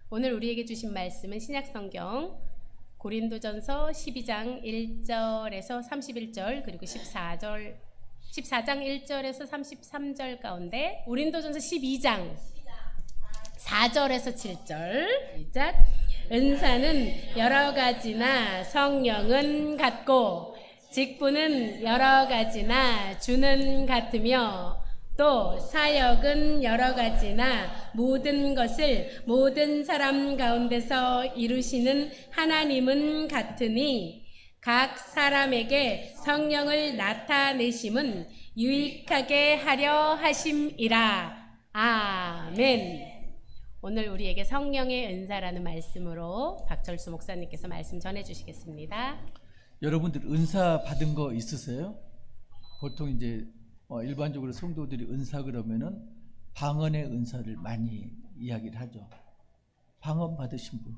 오늘 우리에게 주신 말씀은 신약성경 고린도전서 12장 1절에서 31절 그리고 14장 1절에서 33절 가운데 고린도전서 12장 4절에서 7절 시작. 은사는 여러 가지나 성령은 같고 직분은 여러 가지나 주는 같으며 또 사역은 여러 가지나 모든 것을 모든 사람 가운데서 이루시는 하나님은 같으니 각 사람에게 성령을 나타내심은 유익하게 하려 하심이라. 아멘. 오늘 우리에게 성령의 은사라는 말씀으로 박철수 목사님께서 말씀 전해주시겠습니다. 여러분들 은사 받은 거 있으세요? 보통 이제 일반적으로 성도들이 은사 그러면은 방언의 은사를 많이 이야기를 하죠. 방언 받으신 분?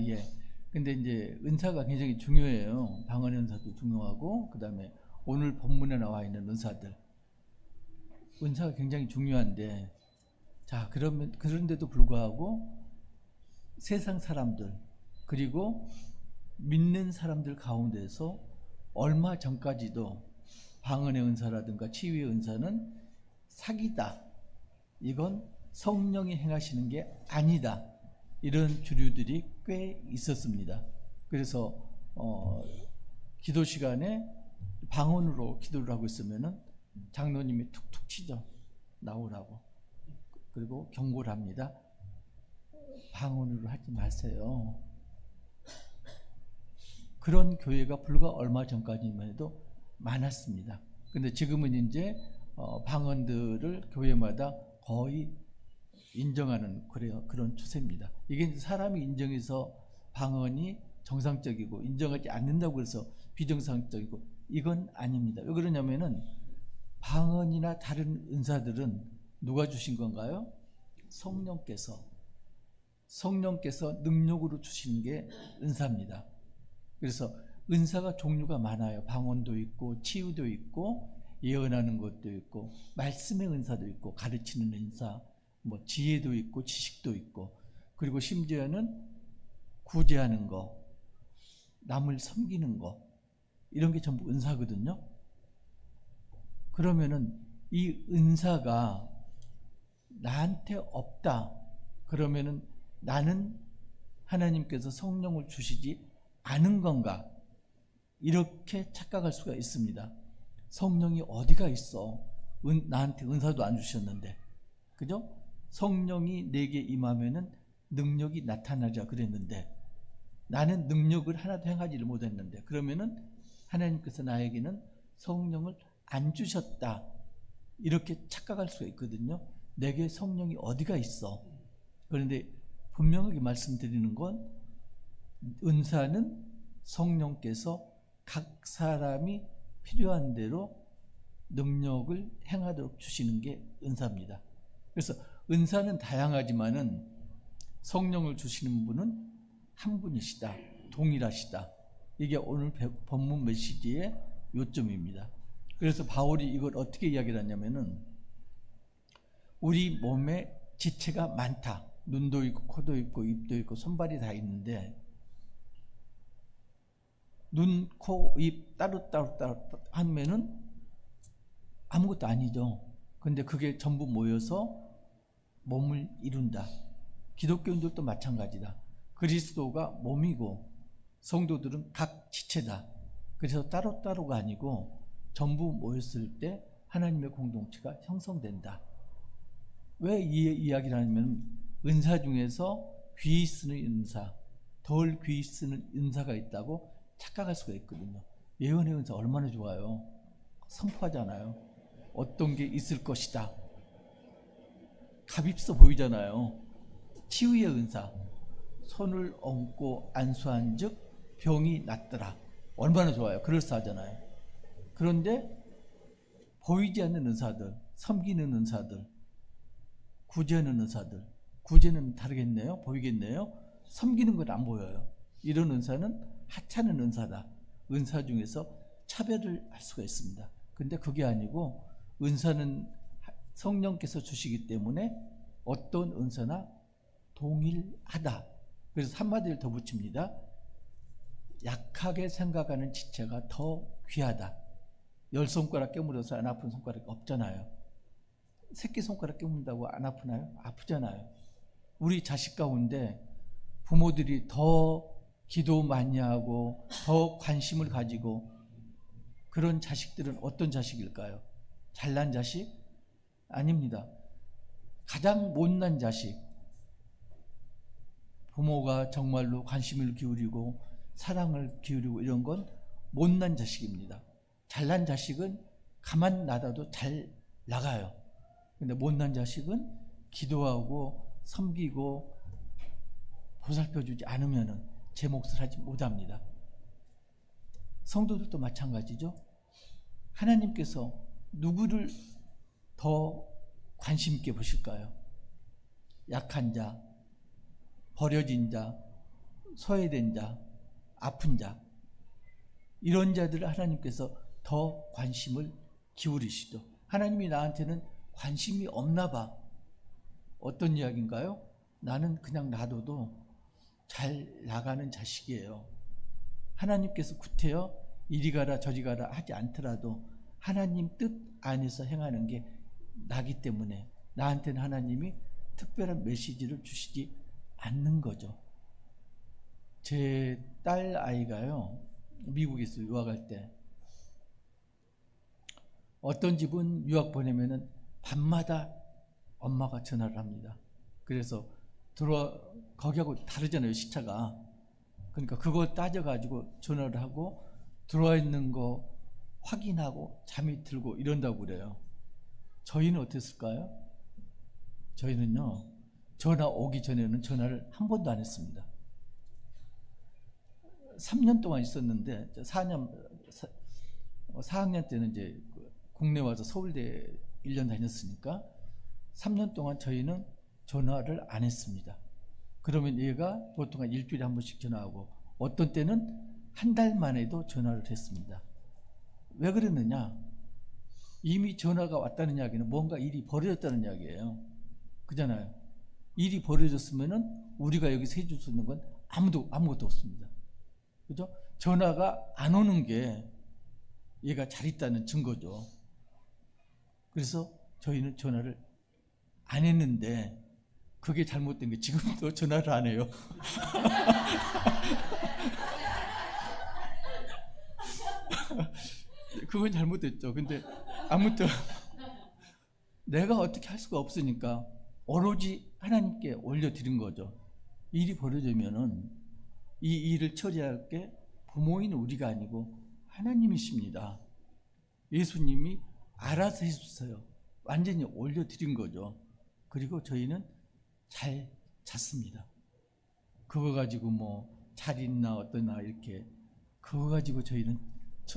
예. 근데 이제 은사가 굉장히 중요해요. 방언의 은사도 중요하고, 그 다음에 오늘 본문에 나와 있는 은사들. 은사가 굉장히 중요한데, 자, 그런데도 불구하고 세상 사람들, 그리고 믿는 사람들 가운데서 얼마 전까지도 방언의 은사라든가 치유의 은사는 사기다, 이건 성령이 행하시는 게 아니다, 이런 주류들이 꽤 있었습니다. 그래서 기도 시간에 방언으로 기도를 하고 있으면은 장로님이 툭툭 치죠. 나오라고. 그리고 경고를 합니다. 방언으로 하지 마세요. 그런 교회가 불과 얼마 전까지만 해도 많았습니다. 근데 지금은 이제 방언들을 교회마다 거의 인정하는 그런 추세입니다. 이게 사람이 인정해서 방언이 정상적이고 인정하지 않는다고 해서 비정상적이고 이건 아닙니다. 왜 그러냐면은 방언이나 다른 은사들은 누가 주신 건가요? 성령께서 능력으로 주시는 게 은사입니다. 그래서 은사가 종류가 많아요. 방언도 있고 치유도 있고 예언하는 것도 있고 말씀의 은사도 있고 가르치는 은사, 뭐 지혜도 있고 지식도 있고, 그리고 심지어는 구제하는 거, 남을 섬기는 거, 이런 게 전부 은사거든요. 그러면은 이 은사가 나한테 없다 그러면은 나는 하나님께서 성령을 주시지 않은 건가, 이렇게 착각할 수가 있습니다. 성령이 어디가 있어? 나한테 은사도 안 주셨는데, 그죠? 성령이 내게 임하면은 능력이 나타나자 그랬는데 나는 능력을 하나도 행하지를 못했는데, 그러면은 하나님께서 나에게는 성령을 안 주셨다, 이렇게 착각할 수가 있거든요. 내게 성령이 어디가 있어? 그런데 분명하게 말씀드리는 건 은사는 성령께서 각 사람이 필요한 대로 능력을 행하도록 주시는 게 은사입니다. 그래서 은사는 다양하지만은 성령을 주시는 분은 한 분이시다, 동일하시다. 이게 오늘 본문 메시지의 요점입니다. 그래서 바울이 이걸 어떻게 이야기를 하냐면은 우리 몸에 지체가 많다. 눈도 있고 코도 있고 입도 있고 손발이 다 있는데 눈, 코, 입 따로따로 하면은 아무것도 아니죠. 근데 그게 전부 모여서 몸을 이룬다. 기독교인들도 마찬가지다. 그리스도가 몸이고 성도들은 각 지체다. 그래서 따로따로가 아니고 전부 모였을 때 하나님의 공동체가 형성된다. 왜 이 이야기를 하냐면 은사 중에서 귀 쓰는 은사, 덜 귀 쓰는 은사가 있다고 착각할 수가 있거든요. 예언의 은사 얼마나 좋아요. 선포하잖아요. 어떤 게 있을 것이다. 값있어 보이잖아요. 치유의 은사, 손을 얹고 안수한 즉 병이 낫더라. 얼마나 좋아요. 그럴싸하잖아요. 그런데 보이지 않는 은사들, 섬기는 은사들, 구제하는 은사들, 구제는 다르겠네요. 보이겠네요. 섬기는 건 안 보여요. 이런 은사는 하찮은 은사다. 은사 중에서 차별을 할 수가 있습니다. 근데 그게 아니고 은사는 성령께서 주시기 때문에 어떤 은사나 동일하다. 그래서 한마디를 더 붙입니다. 약하게 생각하는 지체가 더 귀하다. 10손가락 깨물어서 안 아픈 손가락이 없잖아요. 새끼손가락 깨문다고 안 아프나요? 아프잖아요. 우리 자식 가운데 부모들이 더 기도 많이 하고 더 관심을 가지고 그런 자식들은 어떤 자식일까요? 잘난 자식? 아닙니다. 가장 못난 자식. 부모가 정말로 관심을 기울이고 사랑을 기울이고 이런 건 못난 자식입니다. 잘난 자식은 가만 놔둬도 잘 나가요. 근데 못난 자식은 기도하고 섬기고 보살펴주지 않으면 제 몫을 하지 못합니다. 성도들도 마찬가지죠. 하나님께서 누구를 더 관심 있게 보실까요? 약한 자, 버려진 자, 소외된 자, 아픈 자, 이런 자들을 하나님께서 더 관심을 기울이시죠. 하나님이 나한테는 관심이 없나 봐. 어떤 이야기인가요? 나는 그냥 놔둬도 잘 나가는 자식이에요. 하나님께서 구태여 이리 가라 저리 가라 하지 않더라도 하나님 뜻 안에서 행하는 게 나기 때문에 나한테는 하나님이 특별한 메시지를 주시지 않는 거죠. 제 딸 아이가요, 미국에서 유학할 때 어떤 집은 유학 보내면은 밤마다 엄마가 전화를 합니다. 그래서 거기하고 다르잖아요, 시차가. 그러니까 그거 따져가지고 전화를 하고 들어와 있는 거 확인하고 잠이 들고 이런다고 그래요. 저희는 어땠을까요? 저희는요, 전화 오기 전에는 전화를 한 번도 안 했습니다. 3년 동안 있었는데 4학년 때는 이제 국내 와서 서울대 1년 다녔으니까 3년 동안 저희는 전화를 안 했습니다. 그러면 얘가 보통 한 일주일에 한 번씩 전화하고 어떤 때는 한 달 만에도 전화를 했습니다. 왜 그랬느냐? 이미 전화가 왔다는 이야기는 뭔가 일이 벌어졌다는 이야기예요. 그잖아요. 일이 벌어졌으면은 우리가 여기서 해줄 수 있는 건 아무것도 없습니다. 그죠? 전화가 안 오는 게 얘가 잘 있다는 증거죠. 그래서 저희는 전화를 안 했는데 그게 잘못된 게 지금도 전화를 안 해요. 그건 잘못됐죠. 근데 아무튼 내가 어떻게 할 수가 없으니까 오로지 하나님께 올려드린 거죠. 일이 벌어지면은 이 일을 처리할 게 부모인 우리가 아니고 하나님이십니다. 예수님이 알아서 해주세요. 완전히 올려드린 거죠. 그리고 저희는 잘 잤습니다. 그거 가지고 뭐 잘 있나 어떠나 이렇게 그거 가지고 저희는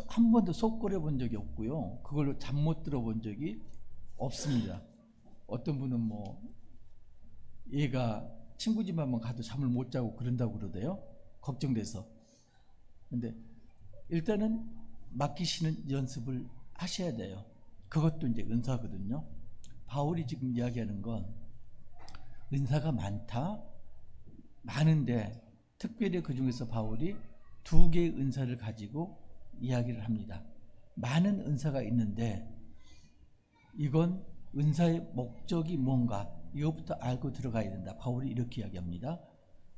한 번도 속 끓여 본 적이 없고요. 그걸로 잠 못 들어본 적이 없습니다. 어떤 분은 뭐 얘가 친구 집만 가도 잠을 못 자고 그런다고 그러대요. 걱정돼서. 근데 일단은 맡기시는 연습을 하셔야 돼요. 그것도 이제 은사거든요. 바울이 지금 이야기하는 건 은사가 많은데 특별히 그 중에서 바울이 2개의 은사를 가지고 이야기를 합니다. 많은 은사가 있는데 이건 은사의 목적이 뭔가 이것부터 알고 들어가야 된다. 바울이 이렇게 이야기합니다.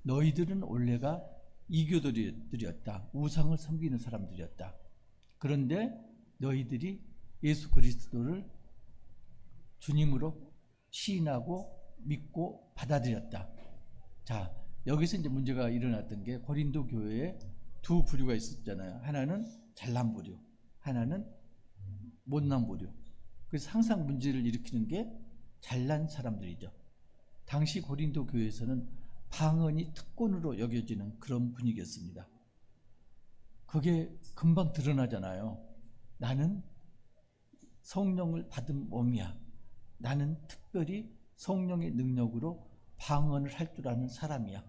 너희들은 원래가 이교도들이었다. 우상을 섬기는 사람들이었다. 그런데 너희들이 예수 그리스도를 주님으로 시인하고 믿고 받아들였다. 자, 여기서 이제 문제가 일어났던 게 고린도 교회에 2 부류가 있었잖아요. 하나는 잘난 부류, 하나는 못난 부류. 그래서 항상 문제를 일으키는 게 잘난 사람들이죠. 당시 고린도 교회에서는 방언이 특권으로 여겨지는 그런 분위기였습니다. 그게 금방 드러나잖아요. 나는 성령을 받은 몸이야. 나는 특별히 성령의 능력으로 방언을 할 줄 아는 사람이야.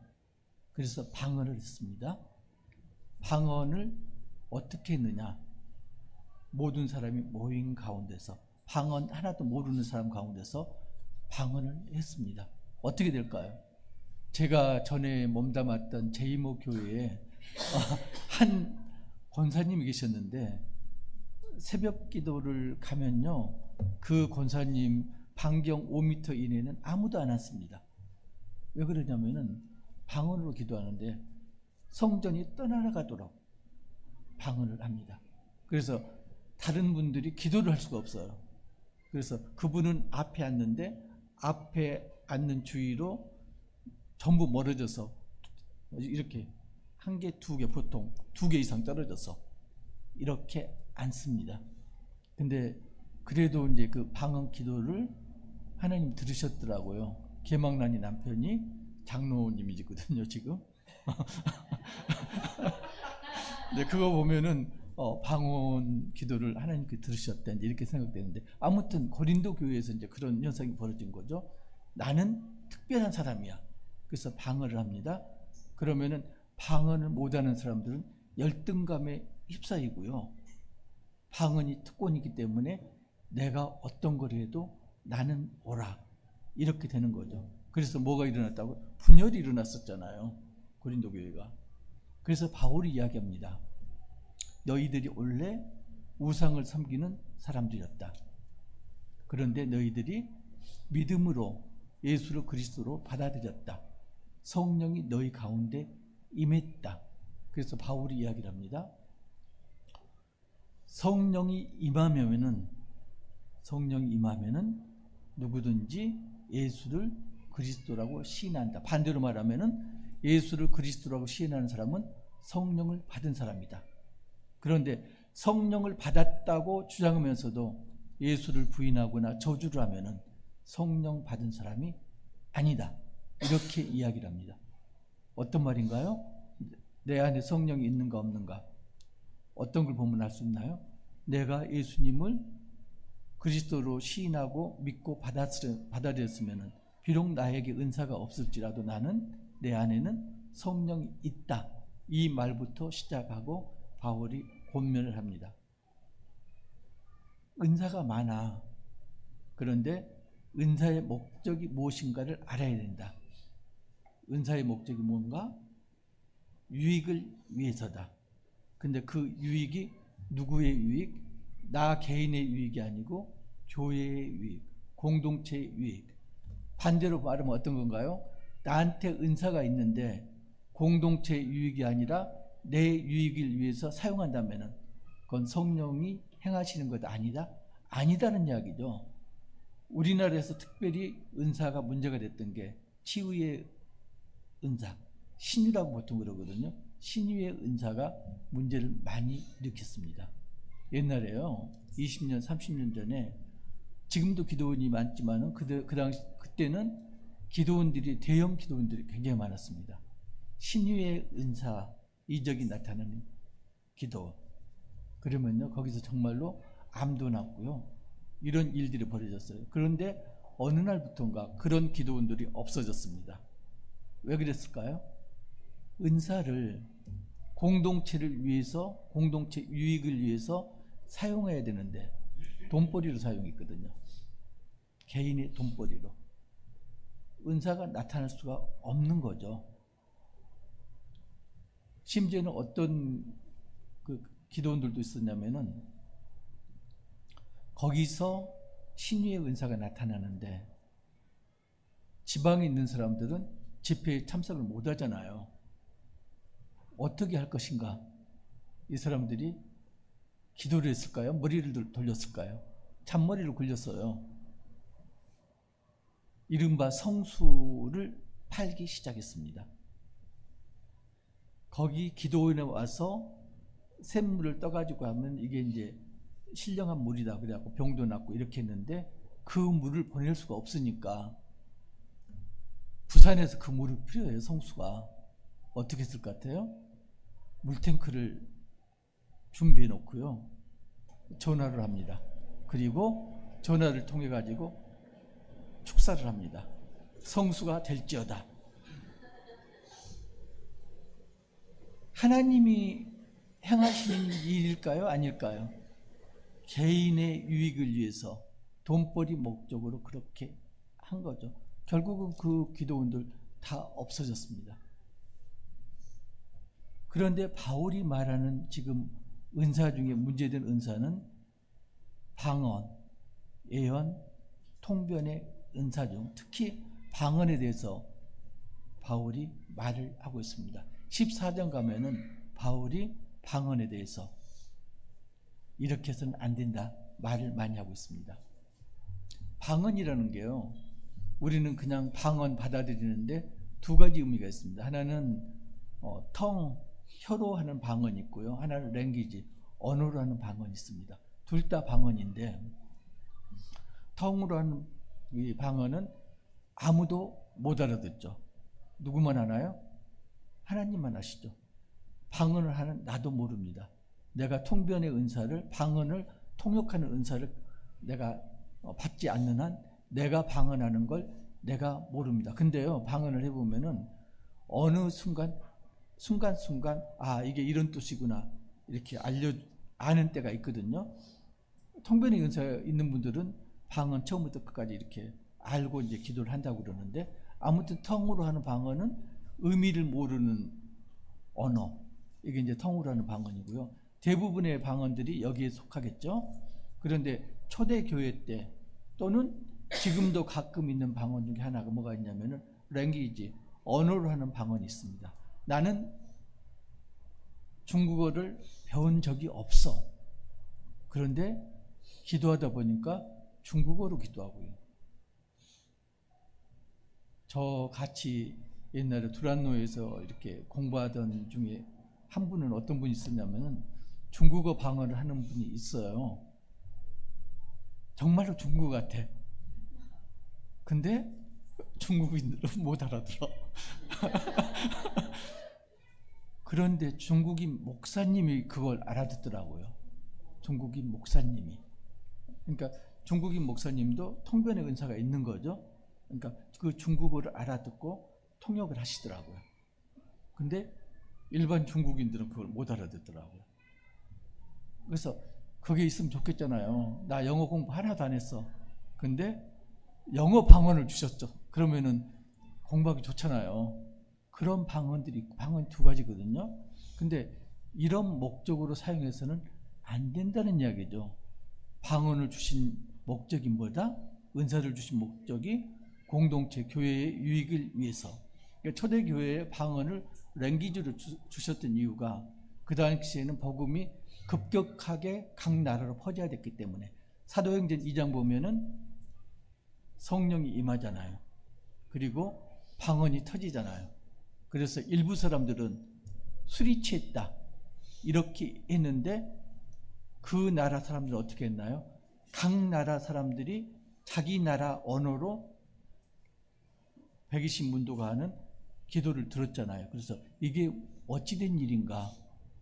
그래서 방언을 했습니다. 방언을 어떻게 했느냐? 모든 사람이 모인 가운데서 방언 하나도 모르는 사람 가운데서 방언을 했습니다. 어떻게 될까요? 제가 전에 몸담았던 제2모 교회에 한 권사님이 계셨는데 새벽 기도를 가면요, 그 권사님 반경 5m 이내는 아무도 안 왔습니다. 왜 그러냐면은 방언으로 기도하는데 성전이 떠나가도록 방언을 합니다. 그래서 다른 분들이 기도를 할 수가 없어요. 그래서 그분은 앞에 앉는데 앞에 앉는 주위로 전부 멀어져서 이렇게 한 개, 두 개, 보통 두 개 이상 떨어져서 이렇게 앉습니다. 근데 그래도 이제 그 방언 기도를 하나님 들으셨더라고요. 개망난이 남편이 장로님이거든요, 지금. 네, 그거 보면은 방언 기도를 하나님께 들으셨다 이렇게 생각되는데, 아무튼 고린도 교회에서 이제 그런 현상이 벌어진 거죠. 나는 특별한 사람이야. 그래서 방언을 합니다. 그러면은 방언을 못하는 사람들은 열등감에 휩싸이고요. 방언이 특권이기 때문에 내가 어떤 걸 해도 나는 옳아, 이렇게 되는 거죠. 그래서 뭐가 일어났다고? 분열이 일어났었잖아요, 고린도 교회가. 그래서 바울이 이야기합니다. 너희들이 원래 우상을 섬기는 사람들이었다. 그런데 너희들이 믿음으로 예수를 그리스도로 받아들였다. 성령이 너희 가운데 임했다. 그래서 바울이 이야기를 합니다. 성령이 임하면은 누구든지 예수를 그리스도라고 시인한다. 반대로 말하면은 예수를 그리스도라고 시인하는 사람은 성령을 받은 사람이다. 그런데 성령을 받았다고 주장하면서도 예수를 부인하거나 저주를 하면은 성령 받은 사람이 아니다, 이렇게 이야기를 합니다. 어떤 말인가요? 내 안에 성령이 있는가 없는가, 어떤 걸 보면 알 수 있나요? 내가 예수님을 그리스도로 시인하고 믿고 받아들였으면 비록 나에게 은사가 없을지라도 나는 내 안에는 성령이 있다, 이 말부터 시작하고 바울이 권면을 합니다. 은사가 많아. 그런데 은사의 목적이 무엇인가를 알아야 된다. 은사의 목적이 뭔가? 유익을 위해서다. 근데 그 유익이 누구의 유익? 나 개인의 유익이 아니고 교회의 유익, 공동체의 유익. 반대로 말하면 어떤 건가요? 나한테 은사가 있는데 공동체의 유익이 아니라 내 유익을 위해서 사용한다면 그건 성령이 행하시는 것 아니다는 이야기죠. 우리나라에서 특별히 은사가 문제가 됐던 게 치유의 은사, 신유라고 보통 그러거든요. 신유의 은사가 문제를 많이 일으켰습니다. 옛날에요, 20년, 30년 전에, 지금도 기도원이 많지만은 그때는 기도원들이, 대형 기도원들이 굉장히 많았습니다. 신유의 은사, 이적이 나타나는 기도. 그러면요, 거기서 정말로 암도 났고요, 이런 일들이 벌어졌어요. 그런데 어느 날부터인가 그런 기도원들이 없어졌습니다. 왜 그랬을까요? 은사를 공동체를 위해서, 공동체 유익을 위해서 사용해야 되는데 돈벌이로 사용했거든요. 개인의 돈벌이로. 은사가 나타날 수가 없는 거죠. 심지어는 어떤 그 기도원들도 있었냐면은, 거기서 신유의 은사가 나타나는데 지방에 있는 사람들은 집회에 참석을 못 하잖아요. 어떻게 할 것인가? 이 사람들이 기도를 했을까요? 머리를 돌렸을까요? 잔머리를 굴렸어요. 이른바 성수를 팔기 시작했습니다. 거기 기도원에 와서 샘물을 떠가지고 하면 이게 이제 신령한 물이다 그래갖고 병도 낫고 이렇게 했는데, 그 물을 보낼 수가 없으니까 부산에서 그 물을 필요해요. 성수가 어떻게 했을 것 같아요? 물탱크를 준비해 놓고요, 전화를 합니다. 그리고 전화를 통해 가지고 축사를 합니다. 성수가 될지어다. 하나님이 행하시는 일일까요? 아닐까요? 개인의 유익을 위해서 돈벌이 목적으로 그렇게 한 거죠. 결국은 그 기도원들 다 없어졌습니다. 그런데 바울이 말하는 지금 은사 중에 문제된 은사는 방언, 예언, 통변의 은사 중 특히 방언에 대해서 바울이 말을 하고 있습니다. 14장 가면은 바울이 방언에 대해서 이렇게 해서는 안 된다 말을 많이 하고 있습니다. 방언이라는 게요, 우리는 그냥 방언 받아들이는데 두 가지 의미가 있습니다. 하나는 혀로 하는 방언이 있고요, 하나는 랭귀지, 언어로 하는 방언이 있습니다. 둘 다 방언인데, 텅으로 하는 이 방언은 아무도 못 알아듣죠. 누구만 하나요? 하나님만 아시죠. 방언을 하는 나도 모릅니다. 내가 통변의 은사를, 방언을 통역하는 은사를 내가 받지 않는 한 내가 방언하는 걸 내가 모릅니다. 근데요, 방언을 해보면은 어느 순간 아, 이게 이런 뜻이구나 이렇게 아는 때가 있거든요. 통변의 은사 있는 분들은 방언 처음부터 끝까지 이렇게 알고 이제 기도를 한다고 그러는데, 아무튼 텅으로 하는 방언은 의미를 모르는 언어, 이게 이제 텅으로 하는 방언이고요. 대부분의 방언들이 여기에 속하겠죠. 그런데 초대교회 때 또는 지금도 가끔 있는 방언 중에 하나가 뭐가 있냐면은 랭귀지, 언어로 하는 방언이 있습니다. 나는 중국어를 배운 적이 없어. 그런데 기도하다 보니까 중국어로 기도하고요. 저 같이 옛날에 두란노에서 이렇게 공부하던 중에 한 분은 어떤 분이 있었냐면은 중국어 방언을 하는 분이 있어요. 정말로 중국어 같아. 근데 중국인들은 못 알아들어. 그런데 중국인 목사님이 그걸 알아듣더라고요. 중국인 목사님이. 그러니까 중국인 목사님도 통변의 은사가 있는 거죠. 그러니까 그 중국어를 알아듣고 통역을 하시더라고요. 근데 일반 중국인들은 그걸 못 알아듣더라고요. 그래서 그게 있으면 좋겠잖아요. 나 영어 공부 하나도 안 했어. 근데 영어 방언을 주셨죠. 그러면은 공부하기 좋잖아요. 그런 방언들이 있고, 방언이 두 가지거든요. 근데 이런 목적으로 사용해서는 안 된다는 이야기죠. 방언을 주신 목적이 뭐다? 은사를 주신 목적이 공동체, 교회의 유익을 위해서. 그러니까 초대교회에 방언을 랭귀지로 주셨던 이유가 그 당시에는 복음이 급격하게 각 나라로 퍼져야 됐기 때문에. 사도행전 2장 보면은 성령이 임하잖아요. 그리고 방언이 터지잖아요. 그래서 일부 사람들은 술이 취했다 이렇게 했는데, 그 나라 사람들은 어떻게 했나요? 각 나라 사람들이 자기 나라 언어로 120문도가 하는 기도를 들었잖아요. 그래서 이게 어찌된 일인가?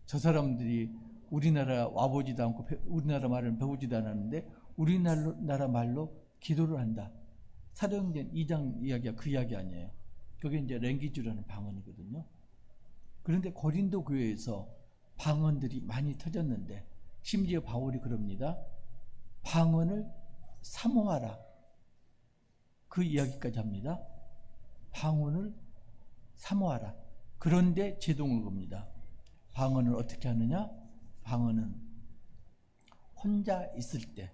저 사람들이 우리나라 와보지도 않고 우리나라 말을 배우지도 않았는데 우리나라 말로 기도를 한다. 사도행전 2장 이야기가 그 이야기 아니에요. 그게 이제 랭귀지라는 방언이거든요. 그런데 고린도 교회에서 방언들이 많이 터졌는데, 심지어 바울이 그럽니다. 방언을 사모하라. 그 이야기까지 합니다. 방언을 사모하라. 그런데 제동을 겁니다. 방언을 어떻게 하느냐? 방언은 혼자 있을 때,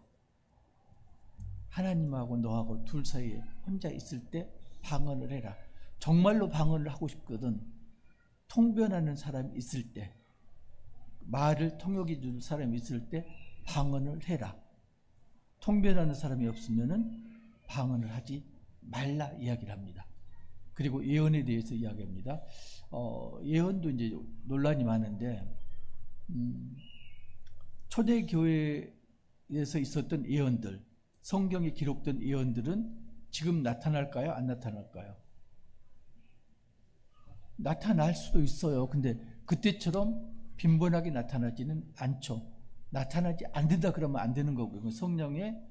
하나님하고 너하고 둘 사이에 혼자 있을 때 방언을 해라. 정말로 방언을 하고 싶거든 통변하는 사람이 있을 때, 말을 통역해 줄 사람이 있을 때 방언을 해라. 통변하는 사람이 없으면은 방언을 하지 말라 이야기를 합니다. 그리고 예언에 대해서 이야기합니다. 예언도 이제 논란이 많은데, 초대교회에서 있었던 예언들, 성경에 기록된 예언들은 지금 나타날까요? 안 나타날까요? 나타날 수도 있어요. 근데 그때처럼 빈번하게 나타나지는 않죠. 나타나지 않는다 그러면 안 되는 거고요. 성령의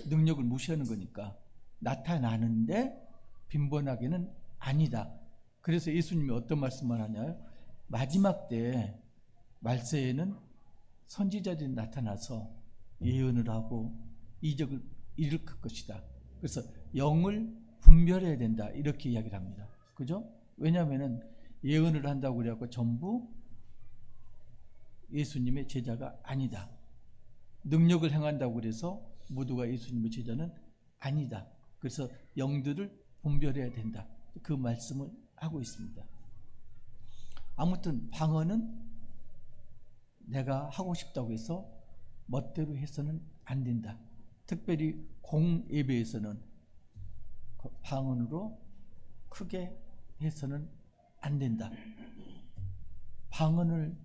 능력을 무시하는 거니까. 나타나는데 빈번하게는 아니다. 그래서 예수님이 어떤 말씀을 하냐요? 마지막 때 말세에는 선지자들이 나타나서 예언을 하고 이적을 일으킬 것이다. 그래서 영을 분별해야 된다 이렇게 이야기를 합니다. 그죠? 왜냐하면은 예언을 한다고 그래갖고 전부 예수님의 제자가 아니다. 능력을 행한다고 그래서 모두가 예수님의 제자는 아니다. 그래서 영들을 분별해야 된다. 그 말씀을 하고 있습니다. 아무튼 방언은 내가 하고 싶다고 해서 멋대로 해서는 안 된다. 특별히 공예배에서는 방언으로 크게 해서는 안 된다. 방언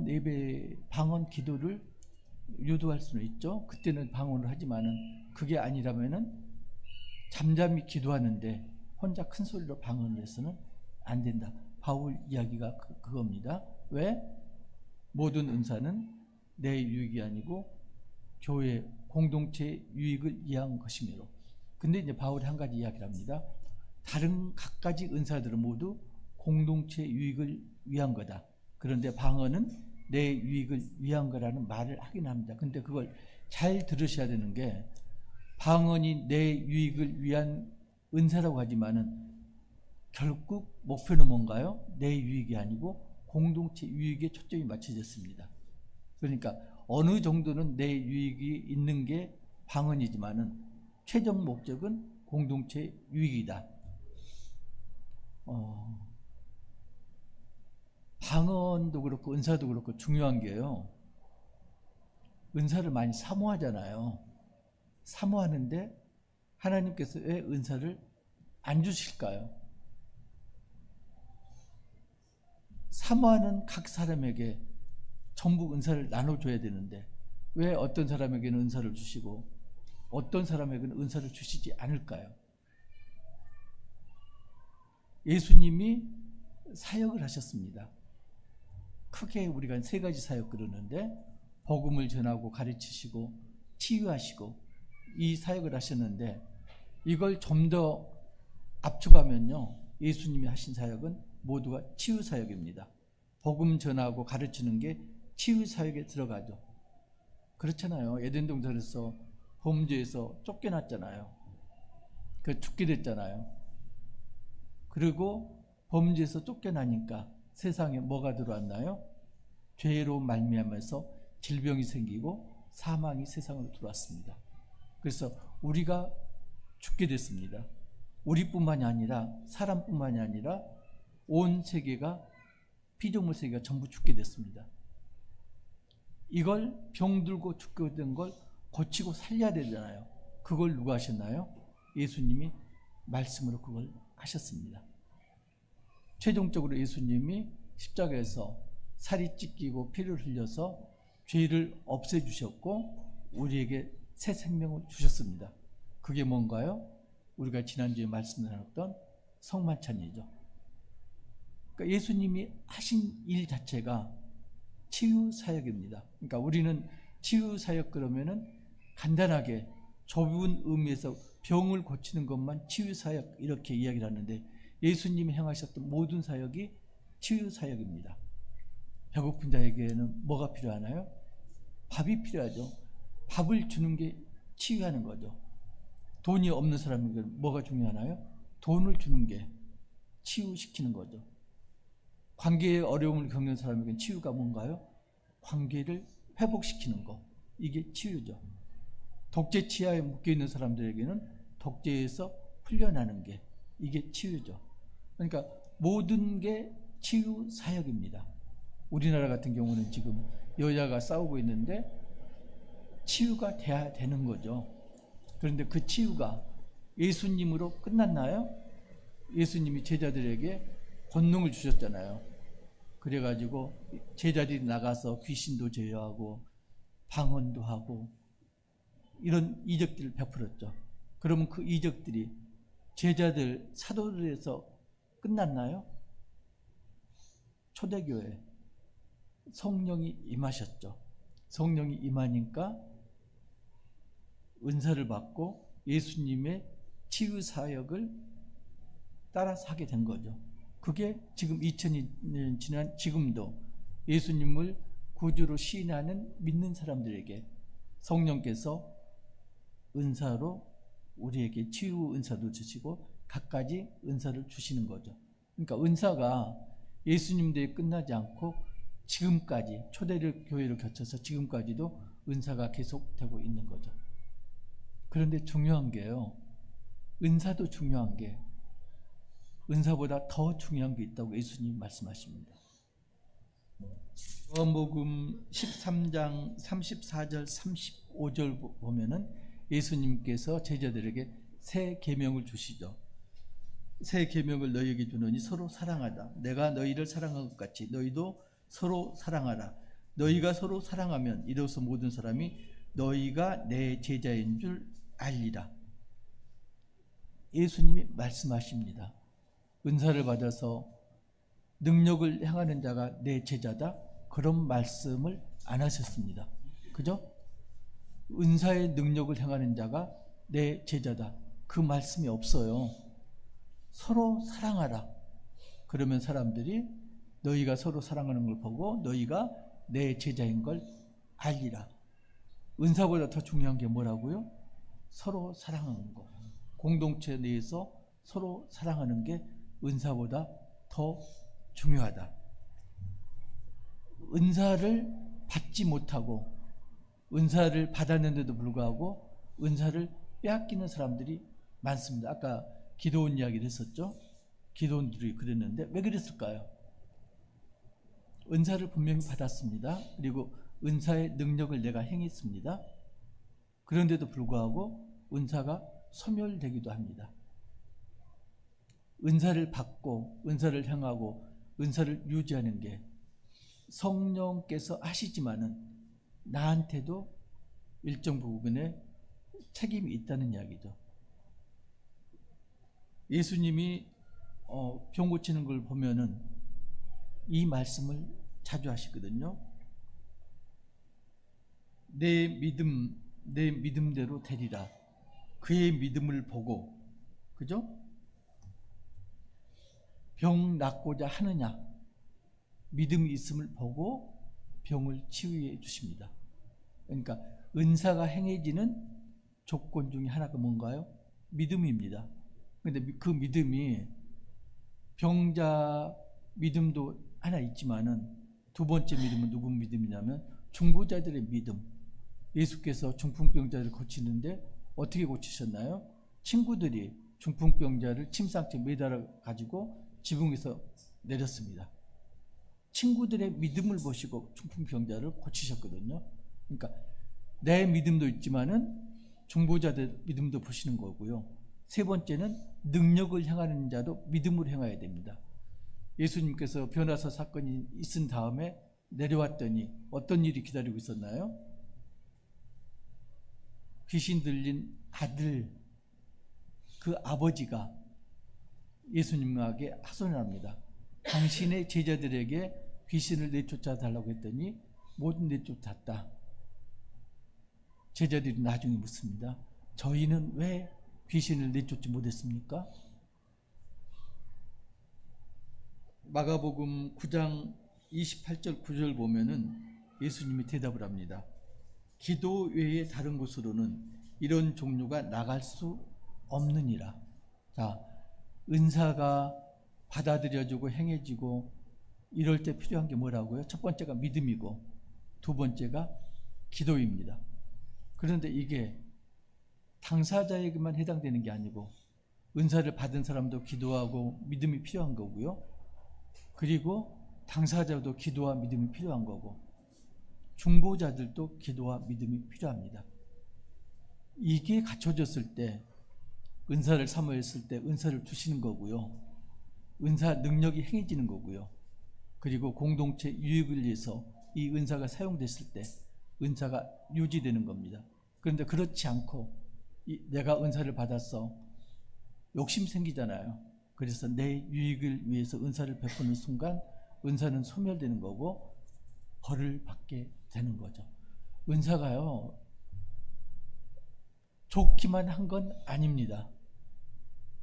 예배, 방언 기도를 유도할 수는 있죠. 그때는 방언을 하지만은 그게 아니라면은 잠잠히 기도하는데 혼자 큰 소리로 방언을 해서는 안 된다. 바울 이야기가 그겁니다. 왜? 모든 은사는 내 유익이 아니고 교회 공동체 유익을 위한 것이므로. 근데 이제 바울이 한 가지 이야기를 합니다. 다른 각가지 은사들은 모두 공동체 유익을 위한 거다. 그런데 방언은 내 유익을 위한 거라는 말을 하긴 합니다. 근데 그걸 잘 들으셔야 되는 게 방언이 내 유익을 위한 은사라고 하지만은 결국 목표는 뭔가요? 내 유익이 아니고 공동체 유익에 초점이 맞춰졌습니다. 그러니까 어느 정도는 내 유익이 있는 게 방언이지만은 최종 목적은 공동체 유익이다. 방언도 그렇고 은사도 그렇고 중요한 게요. 은사를 많이 사모하잖아요. 사모하는데 하나님께서 왜 은사를 안 주실까요? 사모하는 각 사람에게 전부 은사를 나눠줘야 되는데 왜 어떤 사람에게는 은사를 주시고 어떤 사람에게는 은사를 주시지 않을까요? 예수님이 사역을 하셨습니다. 크게 우리가 세 가지 사역 그러는데 복음을 전하고 가르치시고 치유하시고 이 사역을 하셨는데 이걸 좀 더 압축하면요. 예수님이 하신 사역은 모두가 치유 사역입니다. 복음 전하고 가르치는 게 치유 사역에 들어가죠. 그렇잖아요. 에덴 동산에서 범죄에서 쫓겨났잖아요. 그 죽게 됐잖아요. 그리고 범죄에서 쫓겨나니까 세상에 뭐가 들어왔나요? 죄로 말미암아서 질병이 생기고 사망이 세상으로 들어왔습니다. 그래서 우리가 죽게 됐습니다. 우리뿐만이 아니라 사람뿐만이 아니라 온 세계가 피조물 세계가 전부 죽게 됐습니다. 이걸 병들고 죽게 된 걸 고치고 살려야 되잖아요. 그걸 누가 하셨나요? 예수님이 말씀으로 그걸 하셨습니다. 최종적으로 예수님이 십자가에서 살이 찢기고 피를 흘려서 죄를 없애주셨고 우리에게 새 생명을 주셨습니다. 그게 뭔가요? 우리가 지난주에 말씀 나눴던 성만찬이죠. 그러니까 예수님이 하신 일 자체가 치유 사역입니다. 그러니까 우리는 치유 사역 그러면은 간단하게 좁은 의미에서 병을 고치는 것만 치유 사역 이렇게 이야기를 하는데 예수님이 행하셨던 모든 사역이 치유 사역입니다. 배고픈 자에게는 뭐가 필요하나요? 밥이 필요하죠. 밥을 주는 게 치유하는 거죠. 돈이 없는 사람에게 뭐가 중요하나요? 돈을 주는 게 치유시키는 거죠. 관계의 어려움을 겪는 사람에게는 치유가 뭔가요? 관계를 회복시키는 거. 이게 치유죠. 독재 치하에 묶여있는 사람들에게는 독재에서 풀려나는 게 이게 치유죠. 그러니까 모든 게 치유 사역입니다. 우리나라 같은 경우는 지금 여야가 싸우고 있는데 치유가 돼야 되는 거죠. 그런데 그 치유가 예수님으로 끝났나요? 예수님이 제자들에게 권능을 주셨잖아요. 그래가지고 제자들이 나가서 귀신도 제어하고 방언도 하고 이런 이적들을 베풀었죠. 그러면 그 이적들이 제자들 사도들에서 끝났나요? 초대교회 성령이 임하셨죠. 성령이 임하니까 은사를 받고 예수님의 치유 사역을 따라서 하게 된 거죠. 그게 지금 2000년 지난 지금도 예수님을 구주로 시인하는 믿는 사람들에게 성령께서 은사로 우리에게 치유 은사도 주시고 갖가지 은사를 주시는 거죠. 그러니까 은사가 예수님 대에 끝나지 않고 지금까지 초대를 교회를 거쳐서 지금까지도 은사가 계속되고 있는 거죠. 그런데 중요한 게요. 은사도 중요한 게 은사보다 더 중요한 게 있다고 예수님 말씀하십니다. 요한복음 13장 34절 35절 보면은 예수님께서 제자들에게 새 계명을 주시죠. 새 계명을 너희에게 주노니 서로 사랑하다. 내가 너희를 사랑한 것 같이 너희도 서로 사랑하라. 너희가 서로 사랑하면 이로써 모든 사람이 너희가 내 제자인 줄 알리라. 예수님이 말씀하십니다. 은사를 받아서 능력을 행하는 자가 내 제자다. 그런 말씀을 안 하셨습니다. 그죠? 은사의 능력을 행하는 자가 내 제자다. 그 말씀이 없어요. 서로 사랑하라. 그러면 사람들이 너희가 서로 사랑하는 걸 보고 너희가 내 제자인 걸 알리라. 은사보다 더 중요한 게 뭐라고요? 서로 사랑하는 거. 공동체 내에서 서로 사랑하는 게 은사보다 더 중요하다. 은사를 받지 못하고 은사를 받았는데도 불구하고 은사를 빼앗기는 사람들이 많습니다. 아까 기도원 이야기를 했었죠. 기도원들이 그랬는데 왜 그랬을까요? 은사를 분명히 받았습니다. 그리고 은사의 능력을 내가 행했습니다. 그런데도 불구하고 은사가 소멸되기도 합니다. 은사를 받고 은사를 행하고 은사를 유지하는 게 성령께서 하시지만은 나한테도 일정 부분에 책임이 있다는 이야기죠. 예수님이 병 고치는 걸 보면은 이 말씀을 자주 하시거든요. 내 믿음대로 되리라. 그의 믿음을 보고, 그죠? 병 낫고자 하느냐? 믿음이 있음을 보고 병을 치유해 주십니다. 그러니까 은사가 행해지는 조건 중에 하나가 뭔가요? 믿음입니다. 그런데 그 믿음이 병자 믿음도 하나 있지만은 두 번째 믿음은 누구 믿음이냐면 중보자들의 믿음. 예수께서 중풍병자를 고치는데 어떻게 고치셨나요? 친구들이 중풍병자를 침상째 매달아 가지고 지붕에서 내렸습니다. 친구들의 믿음을 보시고 중풍병자를 고치셨거든요. 그러니까 내 믿음도 있지만은 중보자들 믿음도 보시는 거고요. 세 번째는 능력을 행하는 자도 믿음으로 행해야 됩니다. 예수님께서 변화사 사건이 있은 다음에 내려왔더니 어떤 일이 기다리고 있었나요? 귀신 들린 아들, 그 아버지가 예수님에게 하소연을 합니다. 당신의 제자들에게 귀신을 내쫓아 달라고 했더니 못 내쫓았다. 제자들이 나중에 묻습니다. 저희는 왜 귀신을 내쫓지 못했습니까? 마가복음 9장 28절 9절 보면은 예수님이 대답을 합니다. 기도 외에 다른 곳으로는 이런 종류가 나갈 수 없느니라. 자, 은사가 받아들여지고 행해지고 이럴 때 필요한 게 뭐라고요? 첫 번째가 믿음이고 두 번째가 기도입니다. 그런데 이게 당사자에게만 해당되는 게 아니고 은사를 받은 사람도 기도하고 믿음이 필요한 거고요. 그리고 당사자도 기도와 믿음이 필요한 거고 중보자들도 기도와 믿음이 필요합니다. 이게 갖춰졌을 때 은사를 사모했을 때 은사를 주시는 거고요. 은사 능력이 행해지는 거고요. 그리고 공동체 유익을 위해서 이 은사가 사용됐을 때 은사가 유지되는 겁니다. 그런데 그렇지 않고 내가 은사를 받았어. 욕심 생기잖아요. 그래서 내 유익을 위해서 은사를 베푸는 순간 은사는 소멸되는 거고 벌을 받게 되는 거죠. 은사가요, 좋기만 한 건 아닙니다.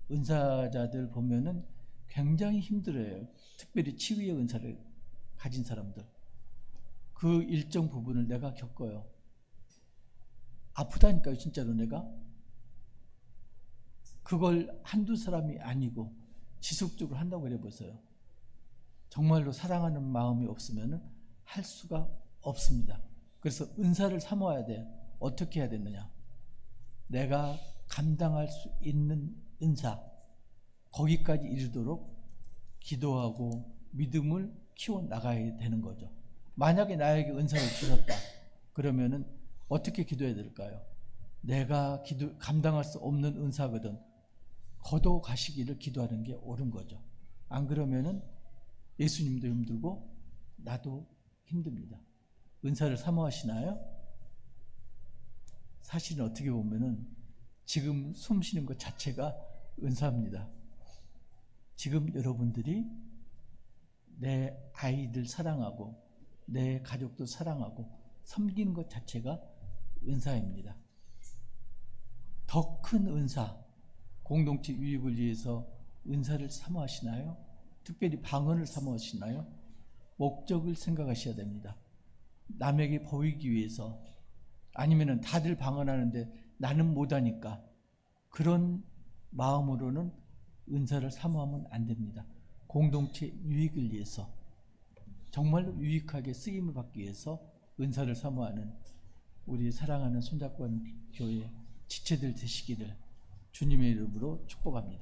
은사자들 보면은 굉장히 힘들어요. 특별히 치유의 은사를 가진 사람들. 그 일정 부분을 내가 겪어요. 아프다니까요, 진짜로 내가. 그걸 한두 사람이 아니고 지속적으로 한다고 그래 보세요. 정말로 사랑하는 마음이 없으면 할 수가 없습니다. 그래서 은사를 사모해야 돼. 어떻게 해야 되느냐? 내가 감당할 수 있는 은사, 거기까지 이르도록 기도하고 믿음을 키워나가야 되는 거죠. 만약에 나에게 은사를 주셨다 그러면은 어떻게 기도해야 될까요? 내가 감당할 수 없는 은사거든 거둬 가시기를 기도하는 게 옳은 거죠. 안 그러면은 예수님도 힘들고 나도 힘듭니다. 은사를 사모하시나요? 사실은 어떻게 보면은 지금 숨 쉬는 것 자체가 은사입니다. 지금 여러분들이 내 아이들 사랑하고 내 가족도 사랑하고 섬기는 것 자체가 은사입니다. 더 큰 은사, 공동체 유익을 위해서 은사를 사모하시나요? 특별히 방언을 사모하시나요? 목적을 생각하셔야 됩니다. 남에게 보이기 위해서 아니면 다들 방언하는데 나는 못하니까 그런 마음으로는 은사를 사모하면 안 됩니다. 공동체 유익을 위해서 정말로 유익하게 쓰임을 받기 위해서 은사를 사모하는 우리 사랑하는 손잡고 하는 교회 지체들 되시기를 주님의 이름으로 축복합니다.